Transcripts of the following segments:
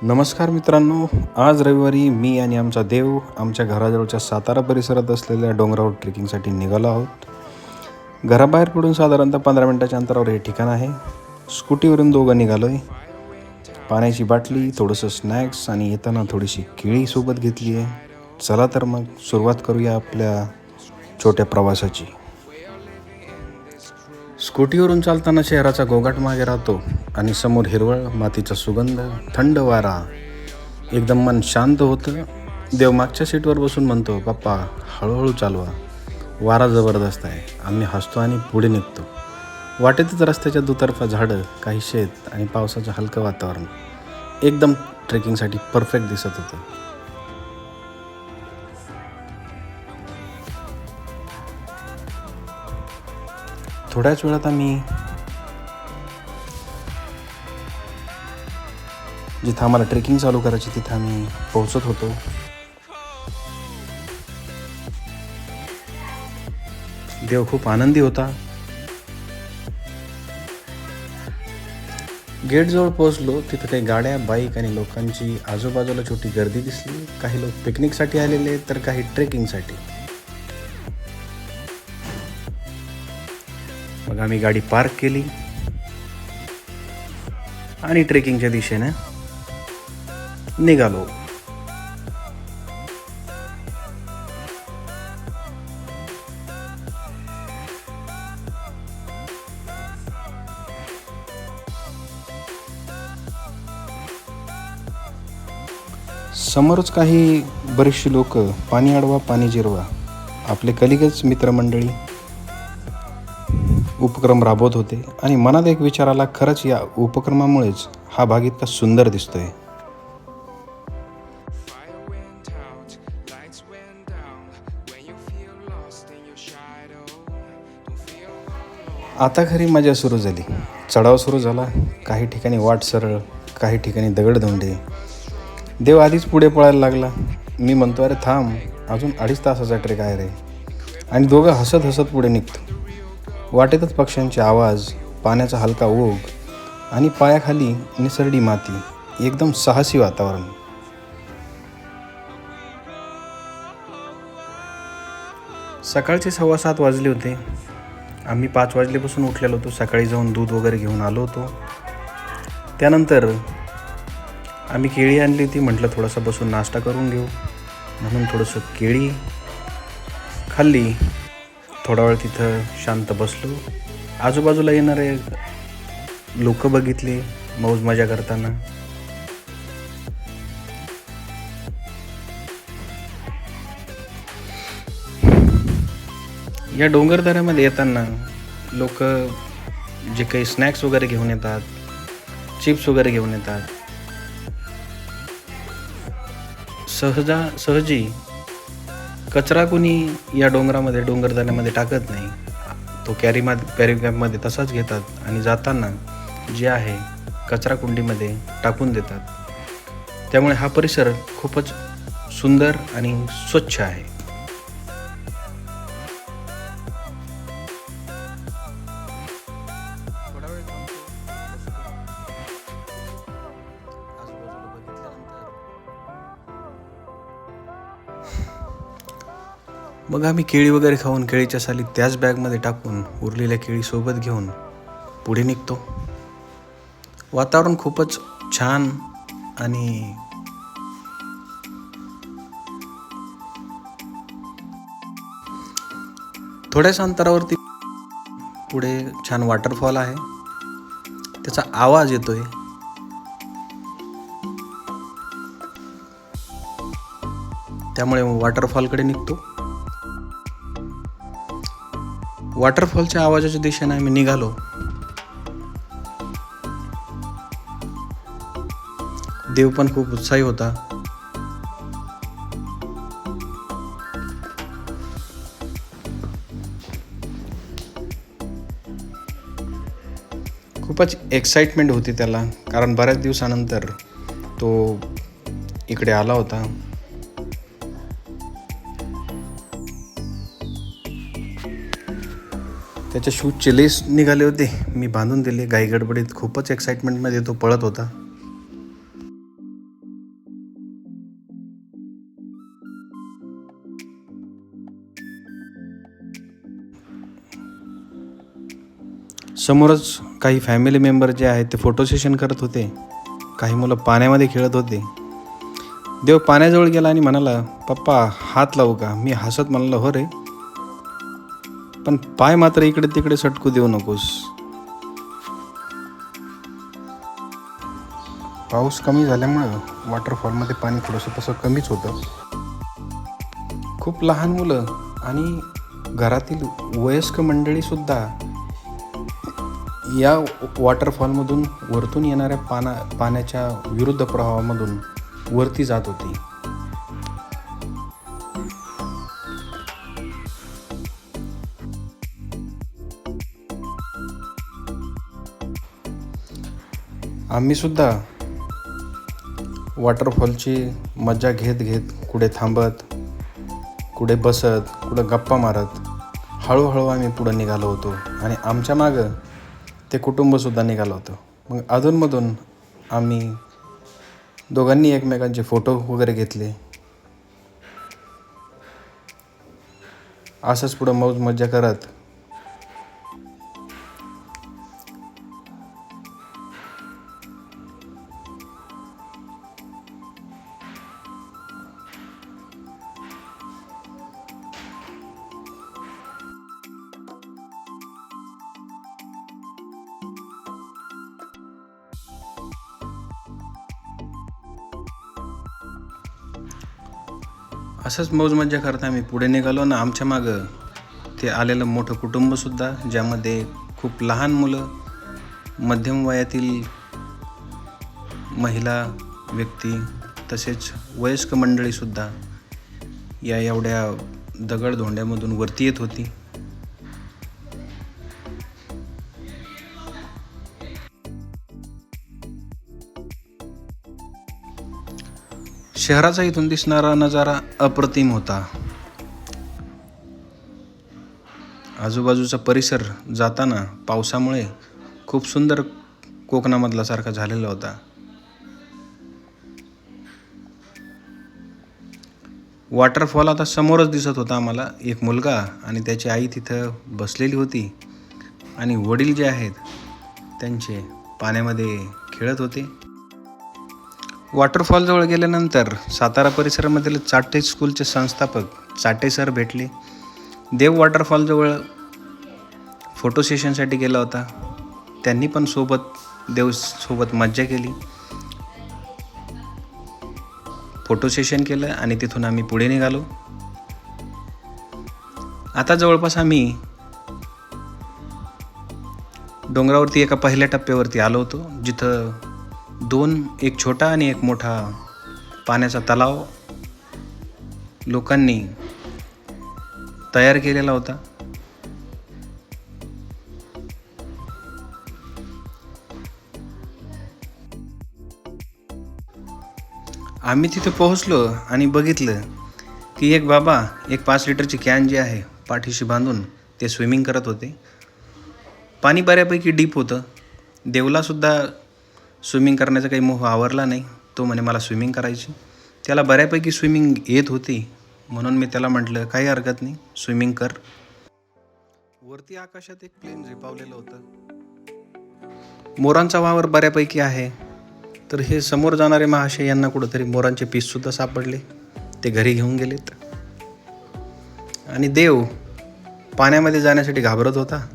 नमस्कार मित्रांनो, आज रविवारी मी आणि आमचा देव आमच्या घराजवळच्या सातारा परिसरात असलेल्या डोंगरावर ट्रेकिंगसाठी निघालो आहोत. घराबाहेर पडून साधारणतः 15 मिनिटाच्या अंतरावर हे ठिकाण आहे. स्कूटीवरून दोघं निघालो आहे. पाण्याची बाटली, थोडंसं स्नॅक्स आणि येताना थोडीशी केळी सोबत घेतली आहे. चला तर मग सुरुवात करूया आपल्या छोट्या प्रवासाची. स्कूटीवरून चालताना शहराचा गोंगाट मागे राहतो आणि समोर हिरवळ, मातीचा सुगंध, थंड वारा, एकदम मन शांत होतं. देव मागच्या सीटवर बसून म्हणतो, पप्पा हळूहळू चालवा, वारा जबरदस्त आहे. आम्ही हसतो आणि पुढे निघतो. वाटेतच रस्त्याच्या दुतर्फा झाडं, काही शेत आणि पावसाचं हलकं वातावरण एकदम ट्रेकिंगसाठी परफेक्ट दिसत होतं. थोड्याच वेळात आम्ही जिथं आम्हाला ट्रेकिंग चालू करायची तिथं आम्ही पोहोचत होतो. देव खूप आनंदी होता. गेटजवळ पोहोचलो. तिथं काही गाड्या, बाईक आणि लोकांची आजूबाजूला छोटी गर्दी दिसली. काही लोक पिकनिकसाठी आलेले तर काही ट्रेकिंगसाठी. मग आम्ही गाडी पार्क केली आणि ट्रेकिंगच्या दिशेने निघालो. समोरच काही बरीचशी लोक पाणी अडवा पाणी जिरवा आपले कलिगच मित्रमंडळी उपक्रम राबवत होते आणि मनात एक विचार आला, खरंच या उपक्रमामुळेच हा भाग इतका सुंदर दिसतोय. आता खरी मजा सुरू झाली. चढाव सुरू झाला. काही ठिकाणी वाट सरळ, काही ठिकाणी दगडधोंडे. देव आधीच पुढे पळायला लागला. मी म्हणतो, अरे थांब, अजून 2.5 तासाचा ट्रेक आहे रे. आणि दोघं हसत हसत पुढे निघतो. वाटेतच पक्ष्यांचे आवाज, पाण्याचा हलका ओघ आणि पायाखाली निसरडी माती, एकदम साहसी वातावरण. सकाळचे 7:15 वाजले होते. आम्ही 5 वाजल्यापासून उठलेलो होतो. सकाळी जाऊन दूध वगैरे घेऊन आलो होतो. त्यानंतर आम्ही केळी आणली होती. म्हटलं थोडासा बसून नाश्ता करून घेऊ म्हणून थोडंसं केळी खाल्ली. थोडा वेळ तिथं शांत बसलो. आजूबाजूला येणारे लोक बघितले मौज मजा करताना. या डोंगरदऱ्यामध्ये येताना लोक जे काही स्नॅक्स वगैरे घेऊन येतात, चिप्स वगैरे घेऊन येतात. सहजी कचरा कोणी या डोंगरदऱ्यामध्ये टाकत नाही. तो कॅरी बॅगमध्ये तसाच घेतात आणि जाताना जे आहे कचरा कुंडीमध्ये टाकून देतात. त्यामुळे हा परिसर खूपच सुंदर आणि स्वच्छ आहे. मग आम्ही केळी वगैरे खाऊन केळीच्या साली त्याच बॅगमध्ये टाकून उरलेल्या केळी सोबत घेऊन पुढे निघतो. वातावरण खूपच छान आणि थोड्याच अंतरावरती पुढे छान वॉटरफॉल आहे. त्याचा आवाज येतोय. त्यामुळे वॉटरफॉलकडे निघतो. वॉटरफॉलच्या आवाजाच्या दिशेने आम्ही निघालो. देव पण खूप उत्साही होता. खूपच एक्साइटमेंट होती त्याला, कारण बऱ्याच दिवसानंतर तो इकडे आला होता. त्याच्या शूजचे लेस निघाले होते. मी बांधून दिले घाई गडबडीत. खूपच एक्साइटमेंटमध्ये तो पळत होता. समोरच काही फॅमिली मेंबर जे आहेत ते फोटो सेशन करत होते. काही मुलं पाण्यामध्ये खेळत होते. देव पाण्याजवळ गेला आणि म्हणाला, पप्पा हात लावू का? मी हसत म्हणलं, हो रे, पण पाय मात्र इकडे तिकडे सटकू देऊ नकोस. पाऊस कमी झाल्यामुळं वॉटरफॉलमध्ये पाणी थोडंसं तसं कमीच होतं. खूप लहान मुलं आणि घरातील वयस्क मंडळीसुद्धा या वॉटरफॉलमधून वरतून येणाऱ्या पाण्याच्या विरुद्ध प्रवाहामधून वरती जात होती. आम्हीसुद्धा वॉटरफॉलची मजा घेत घेत कुठे थांबत, कुठे बसत, कुठं गप्पा मारत हळूहळू आम्ही पुढं निघालो होतो. आणि आमच्या मागं ते कुटुंबसुद्धा निघालं होतं. मग अधूनमधून आम्ही दोघांनी एकमेकांचे फोटो वगैरे घेतले. असंच पुढं मौज मज्जा करत असंच मौज मज्जा करता आम्ही पुढे निघालो. ना आमच्या मागं ते आलेलं मोठं कुटुंबसुद्धा, ज्यामध्ये खूप लहान मुलं, मध्यम वयातील महिला व्यक्ती तसेच वयस्क मंडळीसुद्धा या एवढ्या दगडधोंड्यामधून वरती येत होती. शहराचा इथून दिसणारा नजारा अप्रतिम होता. आजूबाजूचा परिसर जाताना पावसामुळे खूप सुंदर कोकणामधला सारखा झालेला होता. वॉटरफॉल आता समोरच दिसत होता आम्हाला. एक मुलगा आणि त्याची आई तिथं बसलेली होती आणि वडील जे आहेत त्यांचे पाण्यामध्ये खेळत होते. वॉटरफॉलजवळ गेल्यानंतर सातारा परिसरामधील चाटे स्कूलचे संस्थापक चाटे सर भेटले. देव वॉटरफॉलजवळ फोटो सेशनसाठी गेला होता. त्यांनी पण देवसोबत मज्जा केली, फोटो सेशन केलं आणि तिथून आम्ही पुढे निघालो. आता जवळपास आम्ही डोंगरावरती एका पहिल्या टप्प्यावरती आलो होतो, जिथं एक छोटा आणि एक मोठा पाण्याचा तलाव लोकांनी तयार केलेला होता. आम्ही तिथे पोहोचलो आणि बघितलं की एक बाबा 5 लिटरची कॅन जी आहे पाठीशी बांधून ते स्विमिंग करत होते. पाणी बऱ्यापैकी डीप होतं. देवलासुद्धा स्विमिंग करण्याचा काही मोह आवरला नाही. तो म्हणे मला स्विमिंग करायची. त्याला बऱ्यापैकी स्विमिंग येत होती, म्हणून मी त्याला म्हटलं काही हरकत नाही, स्विमिंग कर. वरती आकाशात एक प्लेन झेपावलेलं होतं. मोरांचा वावर बऱ्यापैकी आहे. तर हे समोर जाणारे महाशय यांना कुठंतरी मोरांचे पीससुद्धा सापडले. ते घरी घेऊन गेलेत. आणि देव पाण्यामध्ये जाण्यासाठी घाबरत होता.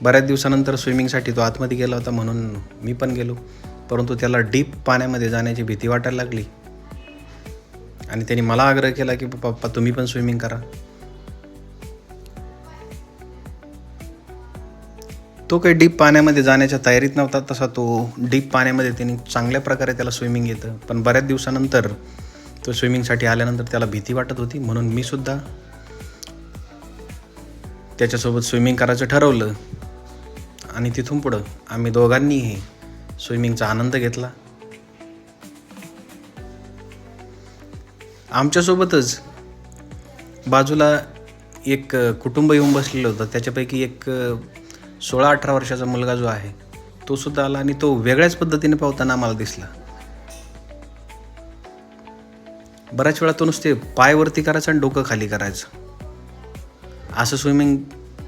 बऱ्याच दिवसानंतर स्विमिंगसाठी तो आतमध्ये गेला होता, म्हणून मी पण गेलो. परंतु त्याला डीप पाण्यामध्ये जाण्याची भीती वाटायला लागली आणि त्याने मला आग्रह केला की पप्पा तुम्ही पण स्विमिंग करा. तो काही डीप पाण्यामध्ये जाण्याच्या तयारीत नव्हता. तसा तो डीप पाण्यामध्ये त्याने चांगल्या प्रकारे त्याला स्विमिंग येतं. पण बऱ्याच दिवसानंतर तो स्विमिंगसाठी आल्यानंतर त्याला भीती वाटत होती, म्हणून मी सुद्धा त्याच्यासोबत स्विमिंग करायचं ठरवलं. आणि तिथून पुढं आम्ही दोघांनीही स्विमिंगचा आनंद घेतला. आमच्यासोबतच बाजूला एक कुटुंब येऊन बसलेलं होतं. त्याच्यापैकी एक 16-18 वर्षाचा मुलगा जो आहे तो सुद्धा आला आणि तो वेगळ्याच पद्धतीने पावताना आम्हाला दिसला. बऱ्याच वेळा तो नुसते पाय वरती करायचं आणि डोकं खाली करायचं. असं स्विमिंग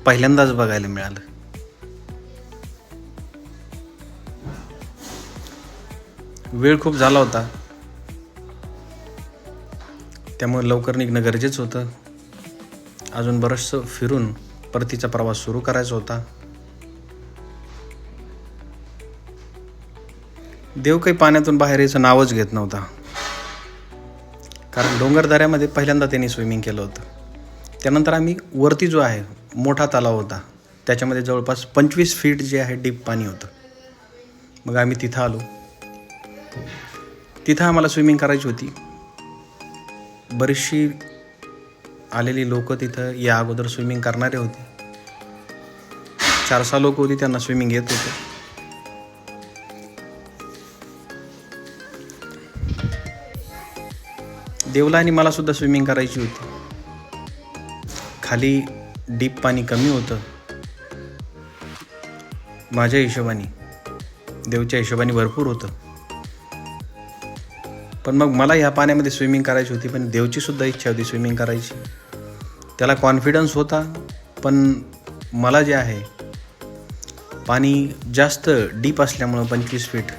पहिल्यांदाच बघायला मिळालं. वेळ खूप झाला होता, त्यामुळे लवकर निघणं गरजेचं होतं. अजून बरंचसं फिरून परतीचा प्रवास सुरू करायचा होता. देव काही पाण्यातून बाहेर यायचं नावच घेत नव्हता, कारण डोंगरदऱ्यामध्ये पहिल्यांदा त्यांनी स्विमिंग केलं होतं. त्यानंतर आम्ही वरती जो आहे मोठा तलाव होता, त्याच्यामध्ये जवळपास 25 फीट जे आहे डीप पाणी होतं. मग आम्ही तिथं आलो. तिथं आम्हाला स्विमिंग करायची होती. बरीचशी आलेली लोक तिथं या अगोदर स्विमिंग करणारे होते. 4-6 लोक होती, त्यांना स्विमिंग येत होते. देवला आणि मला सुद्धा स्विमिंग करायची होती. खाली डीप पाणी कमी होतं माझ्या हिशोबाने, देवच्या हिशोबाने भरपूर होतं. पण मग मला ह्या पाण्यामध्ये स्विमिंग करायची होती, पण देवची सुद्धा इच्छा होती स्विमिंग करायची. त्याला कॉन्फिडन्स होता, पण मला जे आहे पाणी जास्त डीप असल्यामुळं 25 फीट,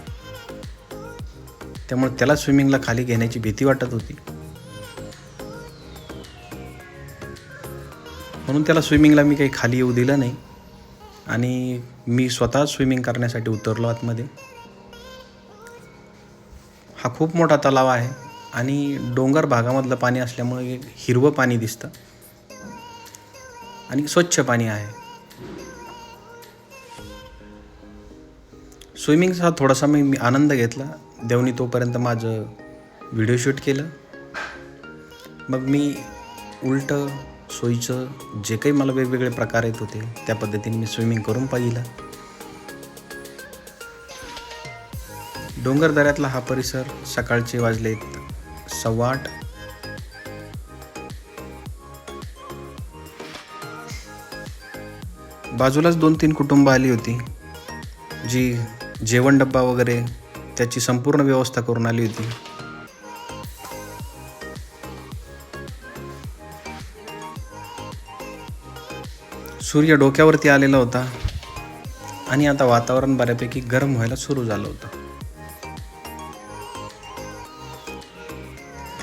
त्यामुळे त्याला स्विमिंगला खाली घेण्याची भीती वाटत होती. म्हणून त्याला स्विमिंगला मी काही खाली येऊ दिलं नाही आणि मी स्वतः स्विमिंग करण्यासाठी उतरलो आतमध्ये. हा खूप मोठा तलाव आहे आणि डोंगर भागामधलं पाणी असल्यामुळे हिरवं पाणी दिसतं आणि स्वच्छ पाणी आहे. स्विमिंगचा थोडासा मी आनंद घेतला. देवनी तोपर्यंत माझं व्हिडिओ शूट केलं. मग मी उलटं सोयीचं जे काही मला वेगवेगळे प्रकार येत होते त्या पद्धतीने मी स्विमिंग करून पाहिलं. डोंगरदऱ्यातला हा परिसर सकाळचे वाजलेत 8:15. बाजूलाच 2-3 कुटुंब आली होती, जी जेवण डब्बा वगैरे त्याची संपूर्ण व्यवस्था करून आली होती. सूर्य डोक्यावरती आलेला होता आणि आता वातावरण बऱ्यापैकी गरम व्हायला सुरू झालं होतं.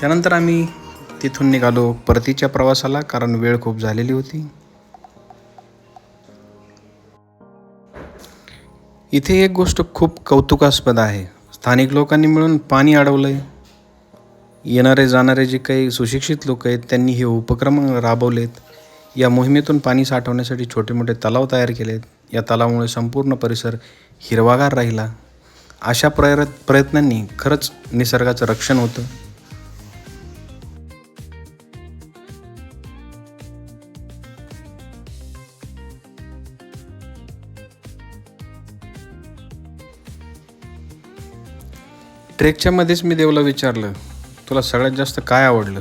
त्यानंतर आम्ही तिथून निघालो परतीच्या प्रवासाला, कारण वेळ खूप झालेली होती. इथे एक गोष्ट खूप कौतुकास्पद आहे. स्थानिक लोकांनी मिळून पाणी अडवलंय. येणारे जाणारे जे काही सुशिक्षित लोक आहेत त्यांनी हे उपक्रम राबवलेत. या मोहिमेतून पाणी साठवण्यासाठी छोटे मोठे तलाव तयार केलेत. या तलावामुळे संपूर्ण परिसर हिरवागार राहिला. अशा प्रयत्नांनी खरंच निसर्गाचं रक्षण होतं. ट्रेकच्या मध्येच मी देवला विचारलं, तुला सगळ्यात जास्त काय आवडलं?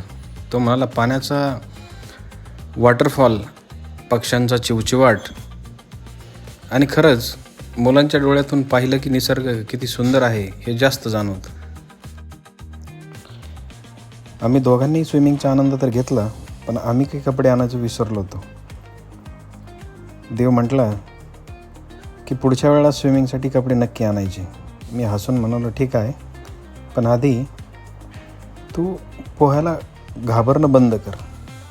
तो म्हणाला, पाण्याचा वॉटरफॉल, पक्ष्यांचा चिवचिवाट आणि खरंच मुलांच्या डोळ्यातून पाहिलं की निसर्ग किती सुंदर आहे हे जास्त जाणवतं. आम्ही दोघांनी स्विमिंगचा आनंद तर घेतला, पण आम्ही काही कपडे आणायचं विसरलो होतो. देव म्हटला की पुढच्या वेळेला स्विमिंगसाठी कपडे नक्की आणायचे. मी हसून म्हणालो, ठीक आहे, पण आधी तू पोहायला घाबरणं बंद कर,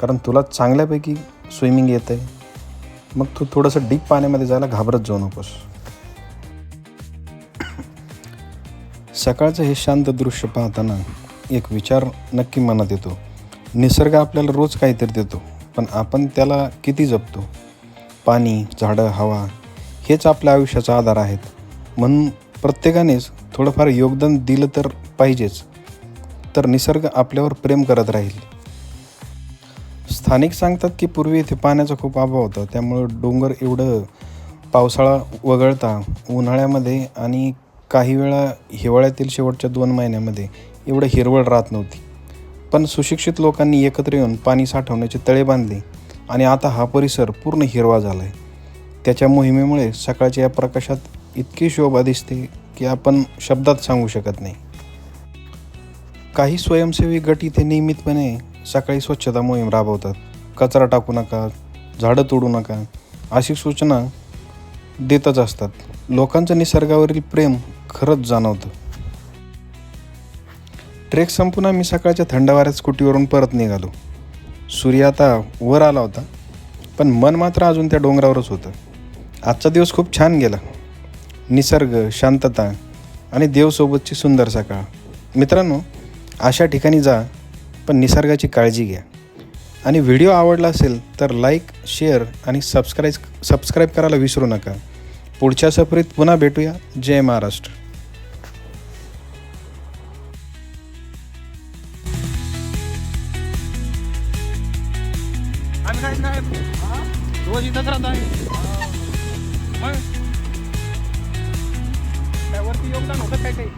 कारण तुला चांगल्यापैकी स्विमिंग येतं आहे. मग तू थोडंसं डीप पाण्यामध्ये जायला घाबरत जाऊ नकोस. सकाळचं हे शांत दृश्य पाहताना एक विचार नक्की मनात येतो. निसर्ग आपल्याला रोज काहीतरी देतो, पण आपण त्याला किती जपतो? पाणी, झाडं, हवा हेच आपल्या आयुष्याचा आधार आहेत. म्हणून प्रत्येकानेच थोडंफार योगदान दिलं तर पाहिजेच, तर निसर्ग आपल्यावर प्रेम करत राहील. स्थानिक सांगतात की पूर्वी इथे पाण्याचा खूप अभाव होता, त्यामुळं डोंगर एवढं पावसाळा वगळता उन्हाळ्यामध्ये आणि काही वेळा हिवाळ्यातील शेवटच्या 2 महिन्यामध्ये एवढं हिरवळ राहत नव्हती. पण सुशिक्षित लोकांनी एकत्र येऊन पाणी साठवण्याचे तळे बांधले आणि आता हा परिसर पूर्ण हिरवा झाला आहे. त्याच्या मोहिमेमुळे सकाळच्या या प्रकाशात इतकी शोभा दिसते की आपण शब्दात सांगू शकत नाही. काही स्वयंसेवी गट इथे नियमितपणे सकाळी स्वच्छता मोहीम राबवतात. कचरा टाकू नका, झाडं तोडू नका अशी सूचना देतच असतात. लोकांचं निसर्गावरील प्रेम खरंच जाणवतं. ट्रेक संपून आम्ही सकाळच्या थंड वाऱ्यात स्कूटीवरून परत निघालो. सूर्य आता वर आला होता, पण मन मात्र अजून त्या डोंगरावरच होतं. आजचा दिवस खूप छान गेला. निसर्ग, शांतता आणि देवसोबतची सुंदर सकाळ. मित्रांनो, अशा ठिकाणी जा, पण निसर्गाची काळजी घ्या. आणि व्हिडिओ आवडला असेल तर लाईक, शेअर आणि सबस्क्राईब करायला विसरू नका. पुढच्या सफरीत पुन्हा भेटूया. जय महाराष्ट्र. रोज इथंच राहतो आहे. मग वरती योगदान होतं काय काही.